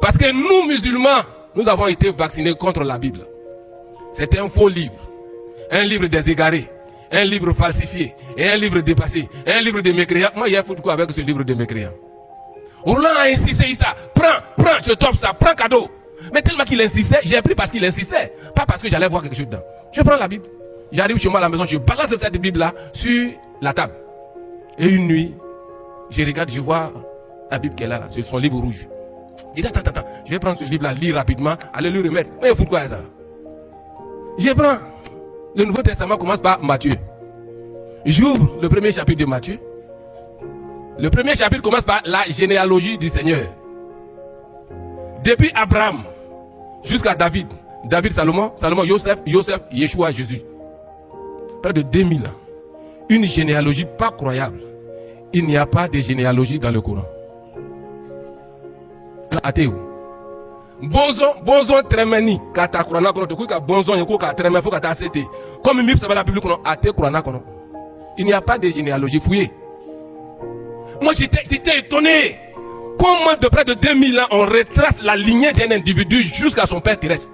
Parce que nous, musulmans, nous avons été vaccinés contre la Bible. C'est un faux livre. Un livre des égarés. Un livre falsifié. Et un livre dépassé. Et un livre de mécréants. Moi, il y a foutu quoi avec ce livre de mécréants? Roland a insisté, ça. Prends, je t'offre ça. Prends cadeau. Mais tellement qu'il insistait, j'ai pris parce qu'il insistait. Pas parce que j'allais voir quelque chose dedans. Je prends la Bible. J'arrive chez moi à la maison, je balance cette Bible-là sur la table. Et une nuit, je regarde, je vois la Bible qu'elle a là, sur son livre rouge. Je dis, attends, je vais prendre ce livre-là, lire rapidement, aller lui remettre. Mais il faut quoi ça? Je prends. Le Nouveau Testament commence par Matthieu. J'ouvre le premier chapitre de Matthieu. Le premier chapitre commence par la généalogie du Seigneur. Depuis Abraham jusqu'à David. David, Salomon, Joseph, Yeshua, Jésus. Près de 2000 ans. Une généalogie pas croyable. Il n'y a pas de généalogie dans le Coran. Athée. Bonzon tremeni kata Coran kono to kuka bonzon yoko ka tremeni faut kata cité. Comme mif ça va la Bible kono athée Coran kono. Il n'y a pas de généalogie fouillée. Moi j'étais étonné. Comment de près de 2000 ans on retrace la lignée d'un individu jusqu'à son père terrestre.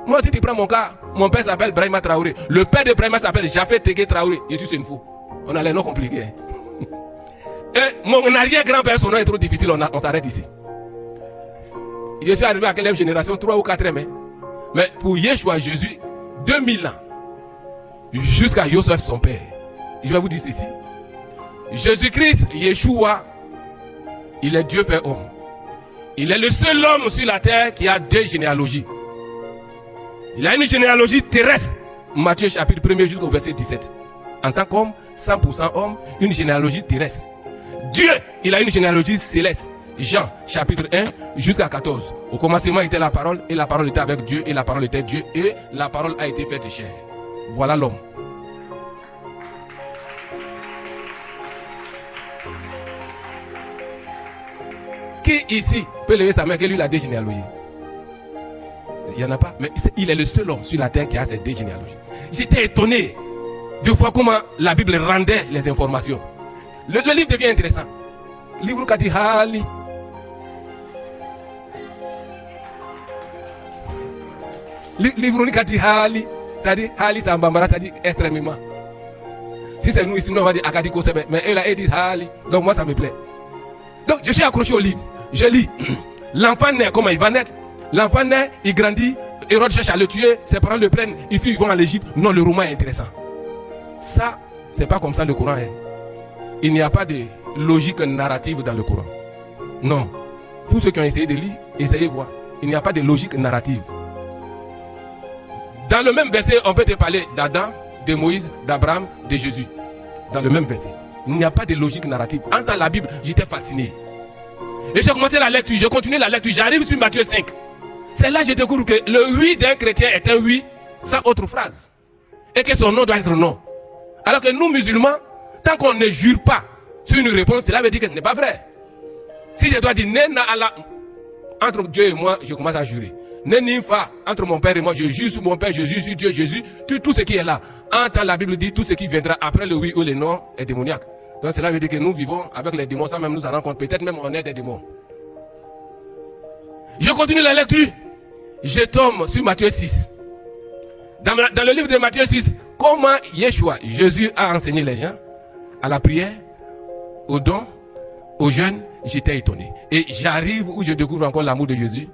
Moi si tu prends mon cas, mon père s'appelle Brahima Traoré. Le père de Brahima s'appelle Jafet Tegué Traoré. Et tu sais une fou. On a les noms compliqués. Et mon arrière-grand-père, son nom est trop difficile, on s'arrête ici. Je suis arrivé à quelle génération? 3 ou 4 mais pour Yeshua, Jésus, 2000 ans. Jusqu'à Joseph, son père. Je vais vous dire ceci. Jésus-Christ, Yeshua, il est Dieu fait homme. Il est le seul homme sur la terre qui a 2 généalogies. Il a une généalogie terrestre. Matthieu chapitre 1er jusqu'au verset 17. En tant qu'homme, 100% homme, une généalogie terrestre. Dieu, il a une généalogie céleste. Jean chapitre 1 jusqu'à 14. Au commencement était la parole, et la parole était avec Dieu, et la parole était Dieu, et la parole a été faite chair. Voilà l'homme. Qui ici peut lever sa main que lui a 2 généalogies? Il n'y en a pas, mais il est le seul homme sur la terre qui a ces 2 généalogies. J'étais étonné de voir comment la Bible rendait les informations. Le livre devient intéressant. Livre qui dit Hali. Livre qui dit Hali. C'est-à-dire Hali, c'est un bambara, c'est-à-dire extrêmement. Si c'est nous ici, on va dire Akadiko Sebe. Mais elle a dit Hali. Donc moi, ça me plaît. Donc je suis accroché au livre. Je lis. L'enfant naît, comment il va naître? L'enfant naît, il grandit. Hérode cherche à le tuer. Ses parents le prennent. Ils vont en Égypte. Non, le roman est intéressant. Ça, c'est pas comme ça le Coran est. Il n'y a pas de logique narrative dans le Coran. Non. Tous ceux qui ont essayé de lire, essayez de voir. Il n'y a pas de logique narrative. Dans le même verset, on peut te parler d'Adam, de Moïse, d'Abraham, de Jésus. Dans le même verset. Il n'y a pas de logique narrative. En tant la Bible, j'étais fasciné. Et j'ai commencé la lecture, j'ai continué la lecture, j'arrive sur Matthieu 5. C'est là que je découvre que le oui d'un chrétien est un oui sans autre phrase. Et que son nom doit être non. Alors que nous, musulmans, tant qu'on ne jure pas sur une réponse, cela veut dire que ce n'est pas vrai. Si je dois dire Nena Allah, entre Dieu et moi, je commence à jurer. Nenifa, entre mon père et moi, je jure sur mon père, je jure sur Dieu, Jésus, tout ce qui est là. Entre la Bible dit, tout ce qui viendra après le oui ou le non est démoniaque. Donc cela veut dire que nous vivons avec les démons sans même nous en rendre compte. Peut-être même on est des démons. Je continue la lecture. Je tombe sur Matthieu 6. Dans le livre de Matthieu 6, comment Yeshua, Jésus a enseigné les gens à la prière, au don, aux jeunes, j'étais étonné. Et j'arrive où je découvre encore l'amour de Jésus.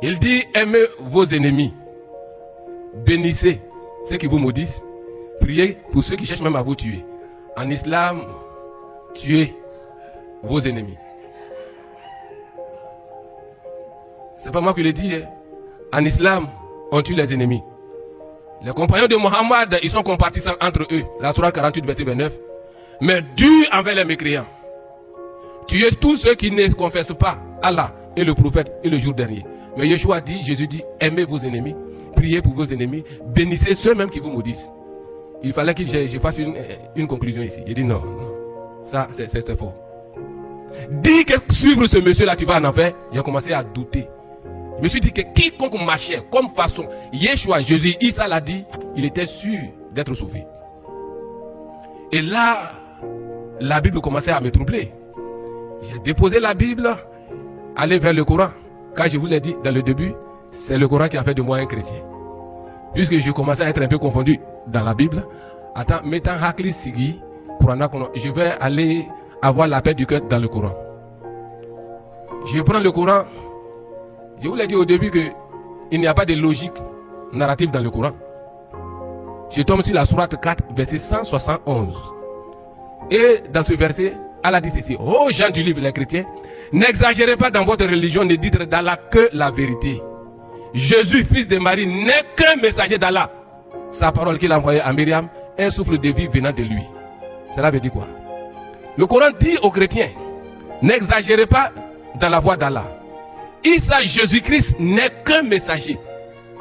Il dit, aimez vos ennemis. Bénissez ceux qui vous maudissent. Priez pour ceux qui cherchent même à vous tuer. En islam, tuez vos ennemis. C'est pas moi qui le dis. Hein. En islam, on tue les ennemis. Les compagnons de Mohammed, ils sont compartissants entre eux. La sourate 48, verset 29. Mais dur envers les mécréants. Tuez tous ceux qui ne confessent pas Allah et le prophète et le jour dernier. Mais Yeshua dit, Jésus dit, aimez vos ennemis, priez pour vos ennemis, bénissez ceux-mêmes qui vous maudissent. Il fallait que je fasse une conclusion ici. J'ai dit non, ça c'est faux. Dis que suivre ce monsieur-là, tu vas en enfer. J'ai commencé à douter. Je me suis dit que quiconque marchait comme façon, Yeshua, Jésus, Issa l'a dit, il était sûr d'être sauvé. Et là, la Bible commençait à me troubler. J'ai déposé la Bible aller vers le Coran. Car je vous l'ai dit dans le début, c'est le Coran qui a fait de moi un chrétien. Puisque je commençais à être un peu confondu dans la Bible, attends, mettant Hakli Sigi, je vais aller avoir la paix du cœur dans le Coran. Je prends le Coran. Je vous l'ai dit au début qu'il n'y a pas de logique narrative dans le Coran. Je tombe sur la sourate 4, verset 171. Et dans ce verset, Allah dit ceci: ô gens du livre, les chrétiens, n'exagérez pas dans votre religion, ne dites d'Allah que la vérité. Jésus, fils de Marie, n'est qu'un messager d'Allah. Sa parole qu'il a envoyée à Myriam, un souffle de vie venant de lui. Cela veut dire quoi? Le Coran dit aux chrétiens: n'exagérez pas dans la voix d'Allah. Isa, Jésus-Christ, n'est qu'un messager.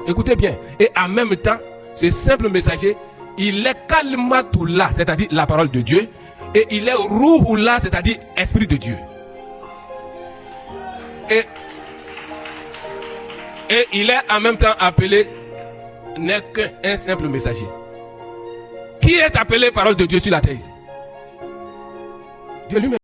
Écoutez bien. Et en même temps, ce simple messager, il est Kalmatullah, c'est-à-dire la parole de Dieu. Et il est Ruhullah, c'est-à-dire esprit de Dieu. Et il est en même temps appelé, n'est qu'un simple messager. Qui est appelé parole de Dieu sur la terre ici? Dieu lui-même.